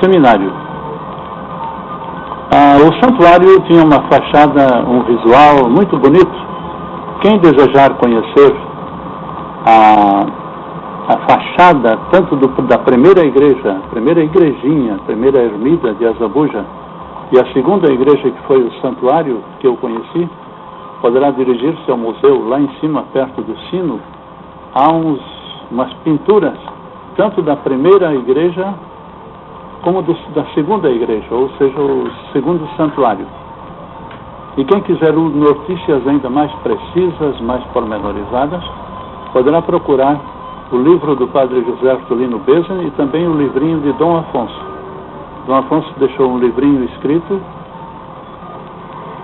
seminário. O santuário tinha uma fachada, um visual muito bonito. Quem desejar conhecer a fachada tanto da primeira igreja, primeira igrejinha, primeira ermida de Azambuja, e a segunda igreja que foi o santuário que eu conheci, poderá dirigir-se ao museu lá em cima, perto do sino. Há umas pinturas, tanto da primeira igreja como da segunda igreja, ou seja, o segundo santuário. E quem quiser notícias ainda mais precisas, mais pormenorizadas, poderá procurar o livro do padre José Artolino Bezen e também o livrinho de Dom Afonso. Dom Afonso deixou um livrinho escrito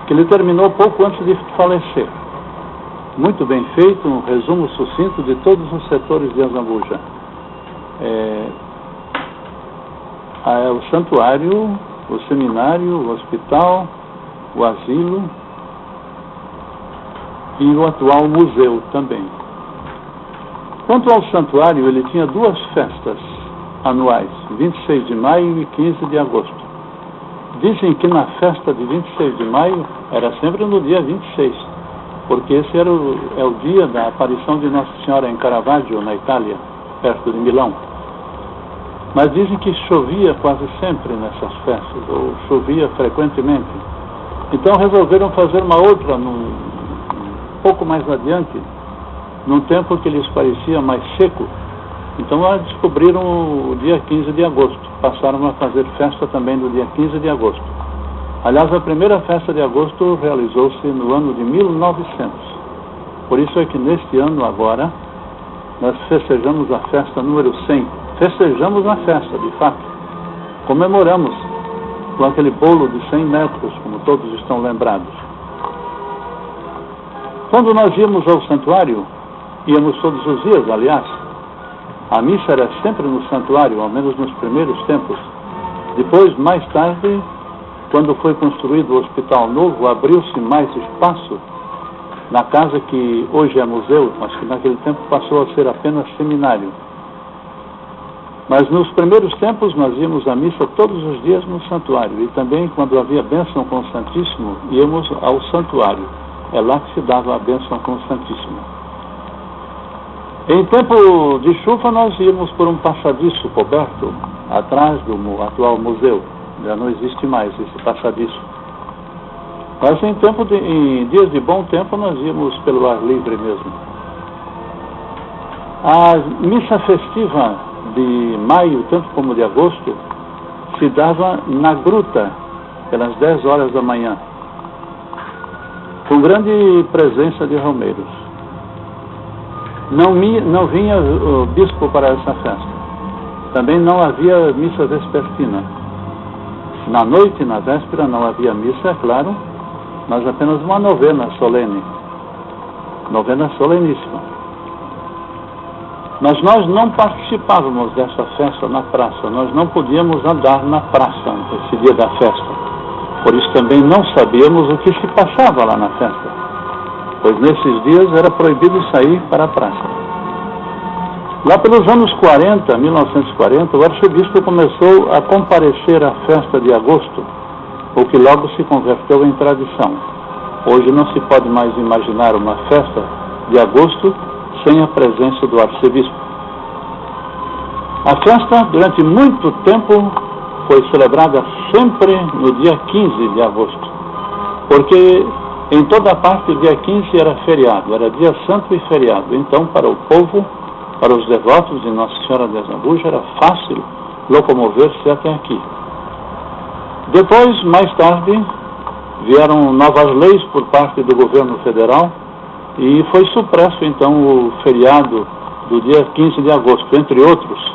que ele terminou pouco antes de falecer. Muito bem feito, um resumo sucinto de todos os setores de Azambuja. O santuário, o seminário, o hospital, o asilo e o atual museu também. Quanto ao santuário, ele tinha duas festas anuais, 26 de maio e 15 de agosto. Dizem que na festa de 26 de maio era sempre no dia 26, porque esse é o dia da aparição de Nossa Senhora em Caravaggio, na Itália, perto de Milão. Mas dizem que chovia quase sempre nessas festas, ou chovia frequentemente. Então resolveram fazer uma outra, um pouco mais adiante, num tempo que lhes parecia mais seco. Então descobriram o dia 15 de agosto. Passaram a fazer festa também no dia 15 de agosto. Aliás, a primeira festa de agosto realizou-se no ano de 1900. Por isso é que neste ano agora, nós festejamos a festa número 100. Festejamos a festa, de fato. Comemoramos com aquele bolo de 100 metros, como todos estão lembrados. Quando nós íamos ao santuário, íamos todos os dias, aliás, a missa era sempre no santuário, ao menos nos primeiros tempos. Depois, mais tarde, quando foi construído o Hospital Novo, abriu-se mais espaço na casa que hoje é museu, mas que naquele tempo passou a ser apenas seminário. Mas nos primeiros tempos nós íamos à missa todos os dias no santuário, e também quando havia bênção com o Santíssimo, íamos ao santuário. É lá que se dava a bênção com o Santíssimo. Em tempo de chuva nós íamos por um passadiço coberto atrás do atual museu. Já não existe mais esse passadiço. Mas em dias de bom tempo nós íamos pelo ar livre mesmo. A missa festiva de maio, tanto como de agosto, se dava na gruta, pelas 10 horas da manhã, com grande presença de romeiros. Não vinha o bispo para essa festa. Também não havia missa vespertina. Na noite, na véspera, não havia missa, é claro, mas apenas uma novena solene. Novena soleníssima. Mas nós não participávamos dessa festa na praça. Nós não podíamos andar na praça nesse dia da festa. Por isso também não sabíamos o que se passava lá na festa, pois nesses dias era proibido sair para a praça. Lá pelos anos 40, 1940, o arcebispo começou a comparecer à festa de agosto, o que logo se converteu em tradição. Hoje não se pode mais imaginar uma festa de agosto sem a presença do arcebispo. A festa, durante muito tempo, foi celebrada sempre no dia 15 de agosto, porque em toda parte o dia 15 era feriado, era dia santo e feriado. Então, para o povo, para os devotos de Nossa Senhora de Azambuja, era fácil locomover-se até aqui. Depois, mais tarde, vieram novas leis por parte do governo federal e foi supresso, então, o feriado do dia 15 de agosto, entre outros,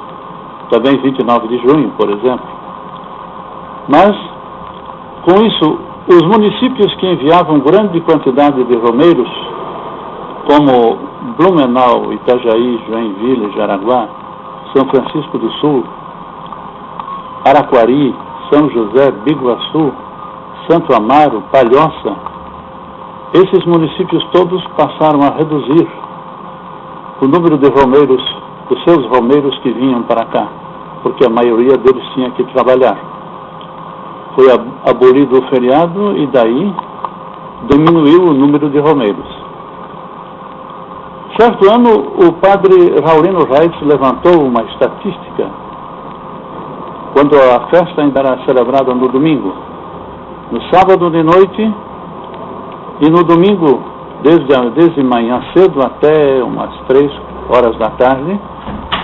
também 29 de junho, por exemplo. Mas, com isso, os municípios que enviavam grande quantidade de romeiros, como Blumenau, Itajaí, Joinville, Jaraguá, São Francisco do Sul, Araquari, São José, Biguaçu, Santo Amaro, Palhoça, esses municípios todos passaram a reduzir o número de romeiros, dos seus romeiros que vinham para cá. porque a maioria deles tinha que trabalhar. Foi abolido o feriado e daí diminuiu o número de romeiros. Certo ano, o padre Raulino Reis levantou uma estatística quando a festa ainda era celebrada no domingo. No sábado de noite e no domingo, desde manhã cedo até umas 3 horas da tarde,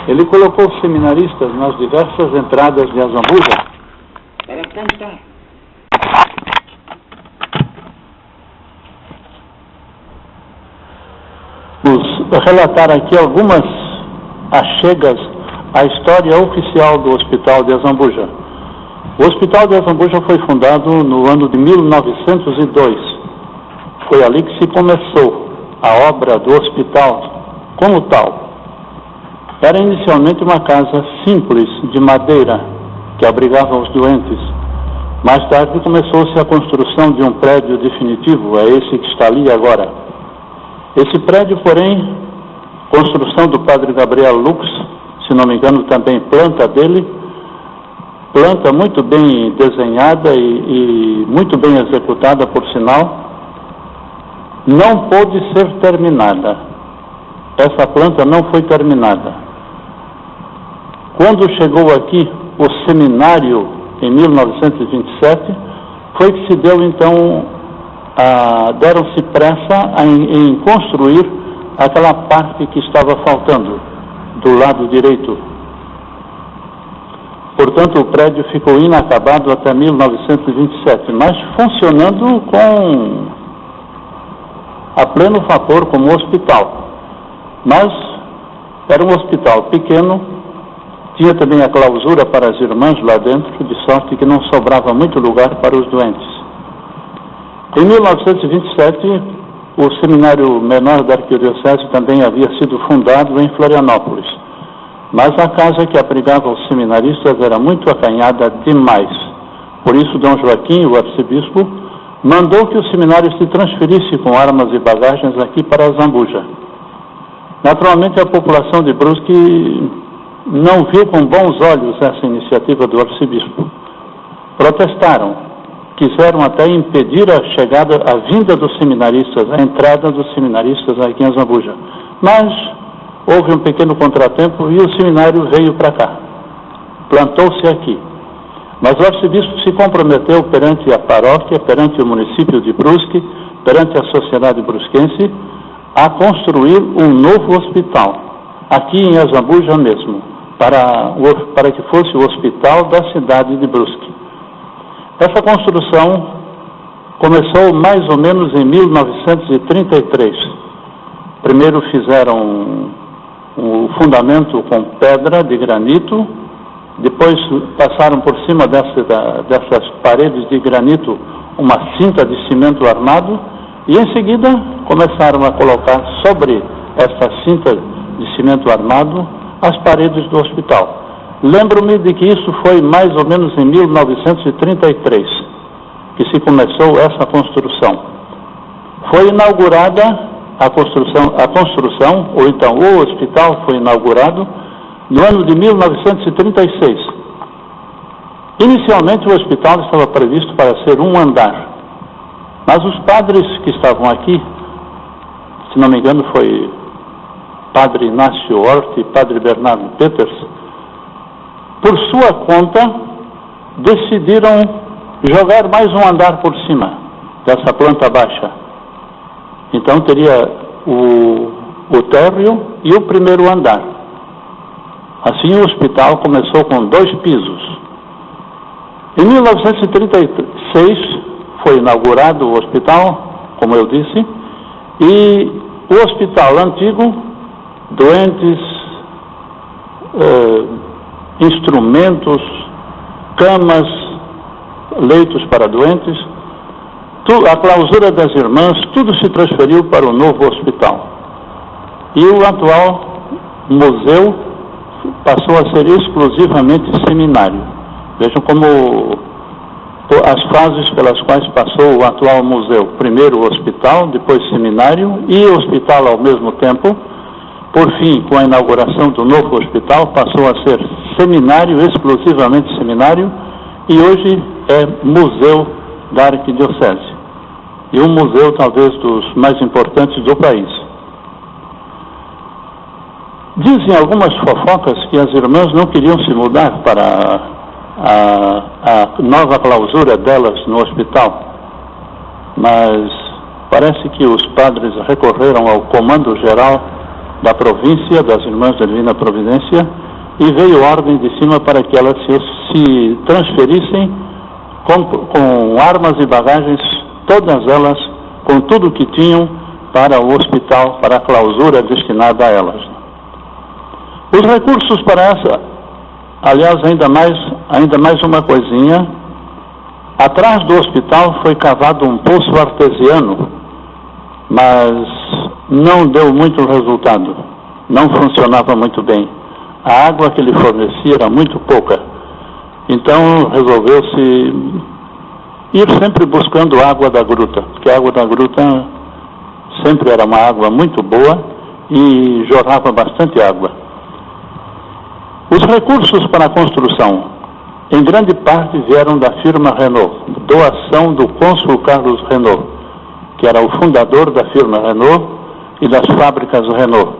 ele colocou os seminaristas nas diversas entradas de Azambuja para cantar. Vou relatar aqui algumas achegas à história oficial do Hospital de Azambuja. O Hospital de Azambuja foi fundado no ano de 1902. Foi ali que se começou a obra do hospital como tal. Era inicialmente uma casa simples de madeira que abrigava os doentes. Mais tarde começou-se a construção de um prédio definitivo, é esse que está ali agora. Esse prédio, porém, construção do padre Gabriel Lux, se não me engano também planta dele, planta muito bem desenhada e muito bem executada, por sinal, não pôde ser terminada. Essa planta não foi terminada. Quando chegou aqui o seminário, em 1927, foi que se deu então, deram-se pressa em construir aquela parte que estava faltando, do lado direito. Portanto, o prédio ficou inacabado até 1927, mas funcionando a pleno vapor como hospital. Mas era um hospital pequeno, tinha também a clausura para as irmãs lá dentro, de sorte que não sobrava muito lugar para os doentes. Em 1927, o Seminário Menor da Arquidiocese também havia sido fundado em Florianópolis. Mas a casa que abrigava os seminaristas era muito acanhada demais. Por isso, Dom Joaquim, o arcebispo, mandou que o seminário se transferisse com armas e bagagens aqui para Azambuja. Naturalmente, a população de Brusque não viu com bons olhos essa iniciativa do arcebispo. Protestaram, quiseram até impedir a vinda dos seminaristas, a entrada dos seminaristas aqui em Azambuja. Mas houve um pequeno contratempo e o seminário veio para cá, plantou-se aqui. Mas o arcebispo se comprometeu perante a paróquia, perante o município de Brusque, perante a sociedade brusquense, a construir um novo hospital, aqui em Azambuja mesmo, para que fosse o hospital da cidade de Brusque. Essa construção começou mais ou menos em 1933. Primeiro fizeram o fundamento com pedra de granito, depois passaram por cima dessas paredes de granito uma cinta de cimento armado e em seguida começaram a colocar sobre essa cinta de cimento armado as paredes do hospital. Lembro-me de que isso foi mais ou menos em 1933 que se começou essa construção. Foi inaugurada a construção, ou então o hospital foi inaugurado no ano de 1936. Inicialmente o hospital estava previsto para ser um andar, mas os padres que estavam aqui, se não me engano foi Padre Inácio Hort e Padre Bernardo Peters, por sua conta decidiram jogar mais um andar por cima dessa planta baixa. Então teria o térreo e o primeiro andar. Assim o hospital começou com 2 pisos. Em 1936 foi inaugurado o hospital, como eu disse, e o hospital antigo, doentes, instrumentos, camas, leitos para doentes, a clausura das irmãs, tudo se transferiu para o novo hospital. E o atual museu passou a ser exclusivamente seminário. Vejam como as fases pelas quais passou o atual museu. Primeiro o hospital, depois seminário e hospital ao mesmo tempo. Por fim, com a inauguração do novo hospital, passou a ser seminário, exclusivamente seminário, e hoje é museu da Arquidiocese. E um museu talvez dos mais importantes do país. Dizem algumas fofocas que as irmãs não queriam se mudar para a nova clausura delas no hospital, mas parece que os padres recorreram ao comando geral da província, das Irmãs da Divina Providência, e veio ordem de cima para que elas se transferissem com armas e bagagens, todas elas, com tudo o que tinham, para o hospital, para a clausura destinada a elas. Os recursos para essa, aliás, ainda mais uma coisinha, atrás do hospital foi cavado um poço artesiano, mas não deu muito resultado, não funcionava muito bem. A água que ele fornecia era muito pouca, então resolveu-se ir sempre buscando água da gruta, porque a água da gruta sempre era uma água muito boa e jorrava bastante água. Os recursos para a construção, em grande parte, vieram da firma Renault, doação do cônsul Carlos Renault, que era o fundador da firma Renault e das fábricas Renault.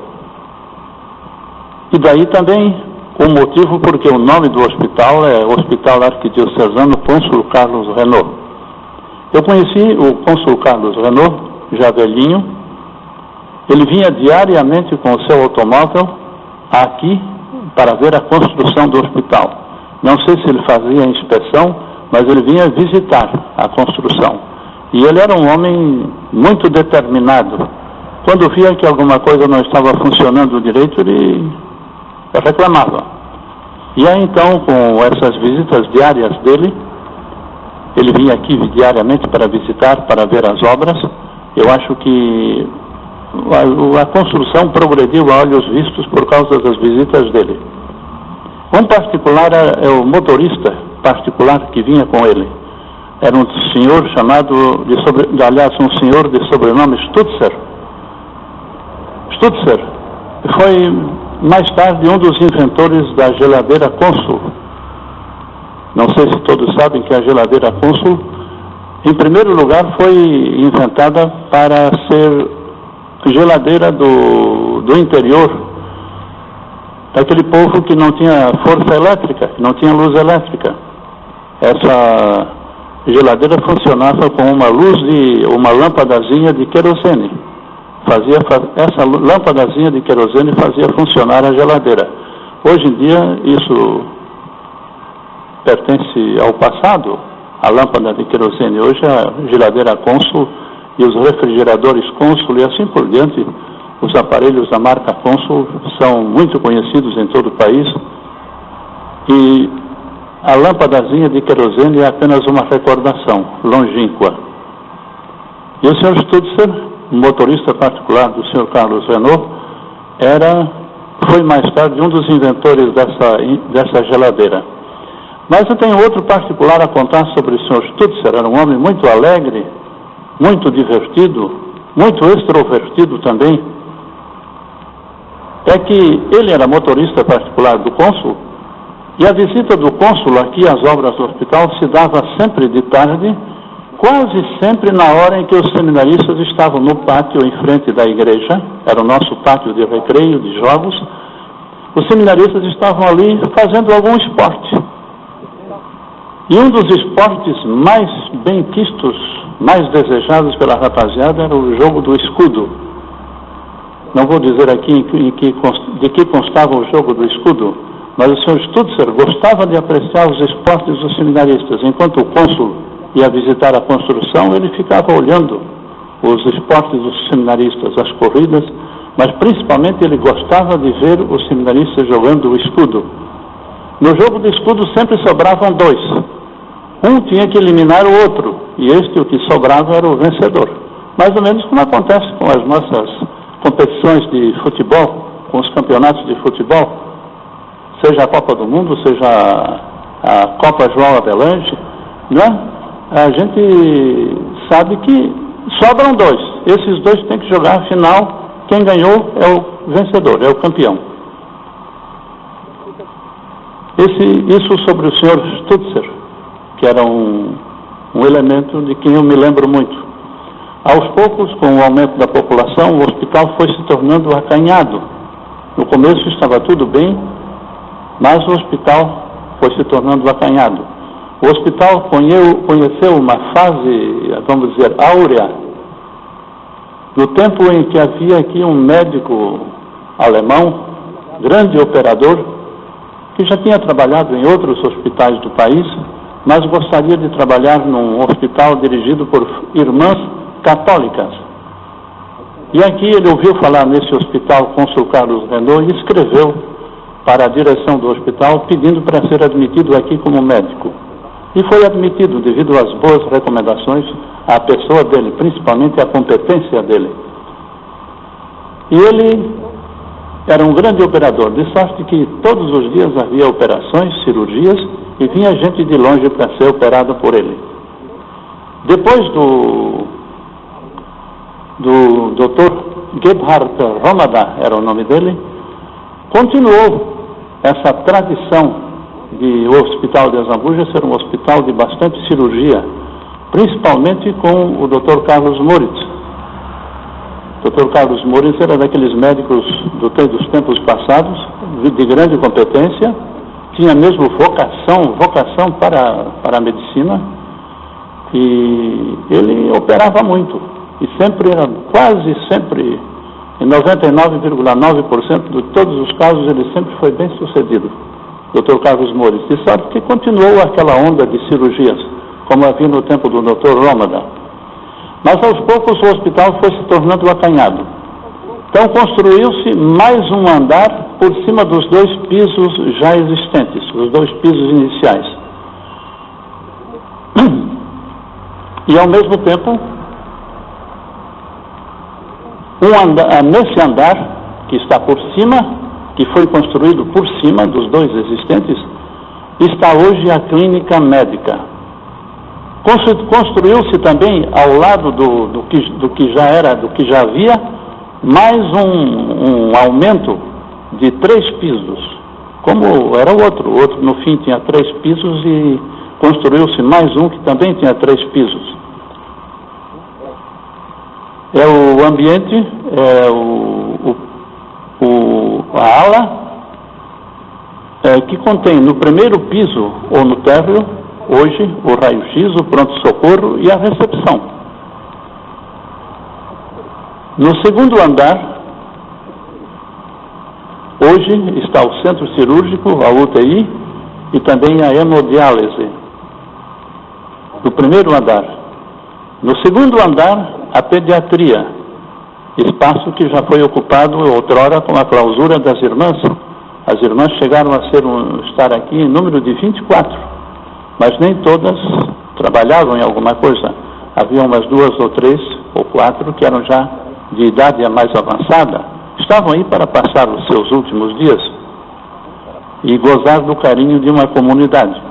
E daí também o motivo porque o nome do hospital é Hospital Arquidiocesano Cônsul Carlos Renault. Eu conheci o cônsul Carlos Renault, já velhinho. Ele vinha diariamente com o seu automóvel aqui para ver a construção do hospital. Não sei se ele fazia a inspeção, mas ele vinha visitar a construção. E ele era um homem muito determinado. Quando via que alguma coisa não estava funcionando direito, ele reclamava. E aí então, com essas visitas diárias dele, ele vinha aqui diariamente para visitar, para ver as obras. Eu acho que a construção progrediu a olhos vistos por causa das visitas dele. Um particular é o motorista particular que vinha com ele. Era um senhor chamado, um senhor de sobrenome Stutzer. Stutzer foi, mais tarde, um dos inventores da geladeira Cônsul. Não sei se todos sabem que a geladeira Cônsul, em primeiro lugar, foi inventada para ser geladeira do interior, daquele povo que não tinha força elétrica, que não tinha luz elétrica. Essa geladeira funcionava com uma lâmpadazinha de querosene. Essa lâmpadazinha de querosene fazia funcionar a geladeira. Hoje em dia, isso pertence ao passado, a lâmpada de querosene. Hoje a geladeira Cônsul e os refrigeradores Cônsul e assim por diante, os aparelhos da marca Cônsul são muito conhecidos em todo o país. E a lâmpadazinha de querosene é apenas uma recordação longínqua. E o Sr. Stutzer, motorista particular do Sr. Carlos Renault, foi mais tarde um dos inventores dessa geladeira. Mas eu tenho outro particular a contar sobre o Sr. Stutzer. Era um homem muito alegre, muito divertido, muito extrovertido também. É que ele era motorista particular do cônsul, e a visita do cônsul aqui às obras do hospital se dava sempre de tarde, quase sempre na hora em que os seminaristas estavam no pátio em frente da igreja. Era o nosso pátio de recreio, de jogos. Os seminaristas estavam ali fazendo algum esporte. E um dos esportes mais bem quistos, mais desejados pela rapaziada, era o jogo do escudo. Não vou dizer aqui de que constava o jogo do escudo, mas o Sr. Stutzer gostava de apreciar os esportes dos seminaristas. Enquanto o cônsul ia visitar a construção, ele ficava olhando os esportes dos seminaristas, as corridas, mas principalmente ele gostava de ver os seminaristas jogando o escudo. No jogo do escudo sempre sobravam dois. Um tinha que eliminar o outro, e o que sobrava, era o vencedor. Mais ou menos como acontece com as nossas competições de futebol, com os campeonatos de futebol, seja a Copa do Mundo, seja a Copa João Avelange, né? A gente sabe que sobram dois. Esses dois têm que jogar a final. Quem ganhou é o vencedor, é o campeão. Isso sobre o Sr. Stutzer, que era um elemento de quem eu me lembro muito. Aos poucos, com o aumento da população, o hospital foi se tornando acanhado. No começo estava tudo bem, mas o hospital foi se tornando acanhado. O hospital conheceu uma fase, vamos dizer, áurea, no tempo em que havia aqui um médico alemão, grande operador, que já tinha trabalhado em outros hospitais do país, mas gostaria de trabalhar num hospital dirigido por irmãs católicas. E aqui ele ouviu falar nesse hospital Cônsul Carlos Renault e escreveu para a direção do hospital pedindo para ser admitido aqui como médico. E foi admitido devido às boas recomendações à pessoa dele, principalmente à competência dele. E ele era um grande operador, de sorte que todos os dias havia operações, cirurgias, e vinha gente de longe para ser operada por ele. Depois do Dr. Gebhard Romada, era o nome dele, continuou essa tradição de o Hospital de Azambuja ser um hospital de bastante cirurgia, principalmente com o Dr. Carlos Moritz. O Dr. Carlos Moritz era daqueles médicos dos tempos passados, de grande competência, tinha mesmo vocação para a medicina, e ele operava muito, e sempre, quase sempre, em 99,9% de todos os casos, ele sempre foi bem sucedido. Dr. Carlos Moritz, de sorte que continuou aquela onda de cirurgias, como havia no tempo do Dr. Romada. Mas aos poucos o hospital foi se tornando acanhado. Então construiu-se mais um andar por cima dos 2 pisos já existentes, os 2 pisos iniciais. E ao mesmo tempo, nesse andar que está por cima, que foi construído por cima dos 2 existentes, está hoje a clínica médica. Construiu-se também ao lado do que já havia, mais um aumento de 3 pisos, como era o outro no fim tinha 3 pisos e construiu-se mais um que também tinha 3 pisos. É o ambiente, a ala que contém no primeiro piso ou no térreo, hoje, o raio-x, o pronto-socorro e a recepção. No segundo andar, hoje está o centro cirúrgico, a UTI e também a hemodiálise. No primeiro andar. No segundo andar, a pediatria, espaço que já foi ocupado outrora com a clausura das irmãs. As irmãs chegaram a estar aqui em número de 24, mas nem todas trabalhavam em alguma coisa. Havia umas 2 ou 3 ou 4 que eram já de idade mais avançada, estavam aí para passar os seus últimos dias e gozar do carinho de uma comunidade.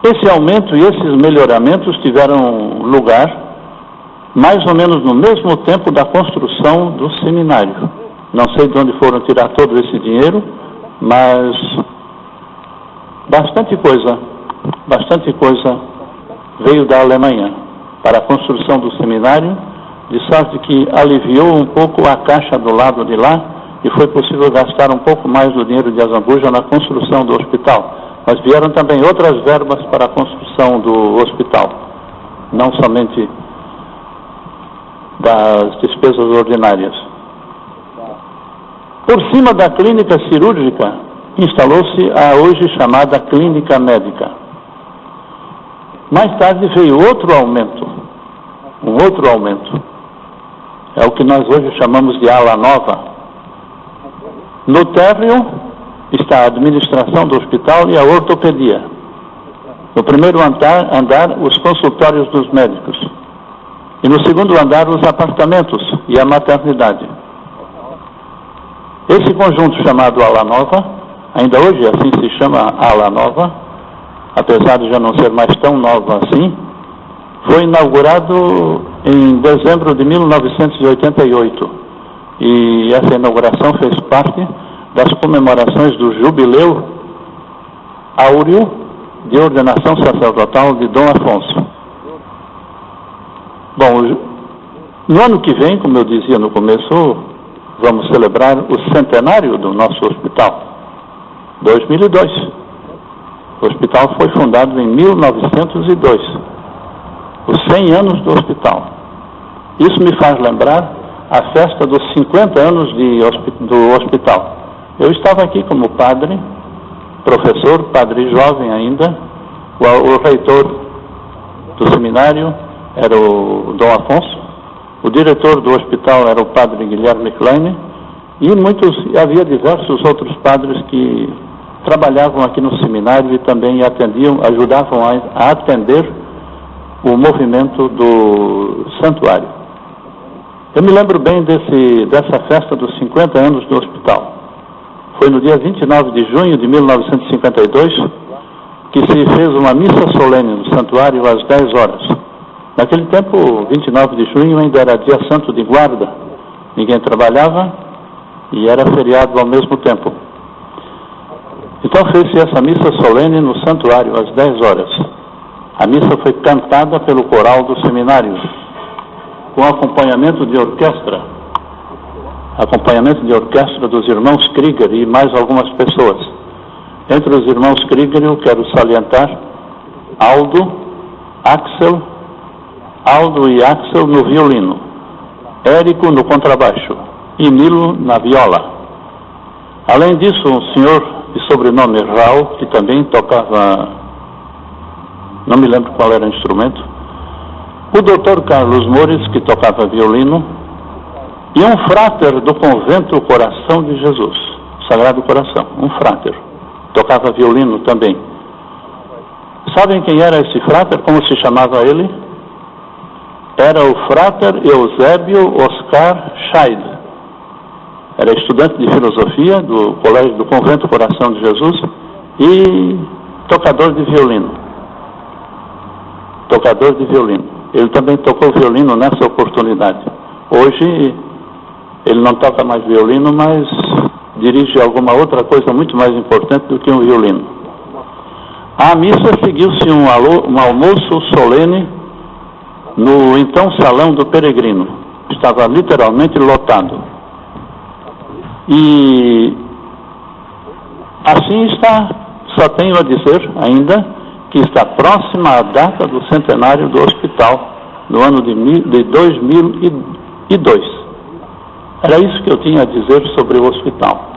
Esse aumento e esses melhoramentos tiveram lugar mais ou menos no mesmo tempo da construção do seminário. Não sei de onde foram tirar todo esse dinheiro, mas bastante coisa veio da Alemanha para a construção do seminário, de sorte que aliviou um pouco a caixa do lado de lá e foi possível gastar um pouco mais do dinheiro de Azambuja na construção do hospital. Mas vieram também outras verbas para a construção do hospital, não somente das despesas ordinárias. Por cima da clínica cirúrgica, instalou-se a hoje chamada clínica médica. Mais tarde veio um outro aumento. É o que nós hoje chamamos de ala nova. No térreo está a administração do hospital e a ortopedia. No primeiro andar, os consultórios dos médicos. E no segundo andar, os apartamentos e a maternidade. Esse conjunto chamado ala nova, ainda hoje assim se chama ala nova, apesar de já não ser mais tão nova assim, foi inaugurado em dezembro de 1988. E essa inauguração fez parte das comemorações do jubileu áureo de ordenação sacerdotal de Dom Afonso. Bom, no ano que vem, como eu dizia no começo, vamos celebrar o centenário do nosso hospital, 2002. O hospital foi fundado em 1902, os 100 anos do hospital. Isso me faz lembrar a festa dos 50 anos do hospital. Eu estava aqui como padre, professor, padre jovem ainda, o reitor do seminário era o Dom Afonso, o diretor do hospital era o padre Guilherme Klein, e havia diversos outros padres que trabalhavam aqui no seminário e também ajudavam a atender o movimento do santuário. Eu me lembro bem dessa festa dos 50 anos do hospital. Foi no dia 29 de junho de 1952 que se fez uma missa solene no santuário às 10 horas. Naquele tempo, 29 de junho ainda era dia santo de guarda. Ninguém trabalhava e era feriado ao mesmo tempo. Então fez-se essa missa solene no santuário às 10 horas. A missa foi cantada pelo coral do seminário, com acompanhamento de orquestra dos irmãos Krieger e mais algumas pessoas. Entre os irmãos Krieger eu quero salientar Aldo e Axel no violino, Érico no contrabaixo e Nilo na viola. Além disso, um senhor de sobrenome Raul, que também tocava, não me lembro qual era o instrumento, o Dr. Carlos Mores, que tocava violino, e um fráter do convento Coração de Jesus, Sagrado Coração, um fráter, tocava violino também. Sabem quem era esse fráter? Como se chamava ele? Era o fráter Eusébio Oscar Scheid. Era estudante de filosofia do convento Coração de Jesus e tocador de violino. Ele também tocou violino nessa oportunidade. Hoje ele não toca mais violino, mas dirige alguma outra coisa muito mais importante do que um violino. À missa seguiu-se um almoço solene no então Salão do Peregrino. Estava literalmente lotado. E assim está, só tenho a dizer ainda que está próxima a data do centenário do hospital, no ano de 2002. Era isso que eu tinha a dizer sobre o hospital.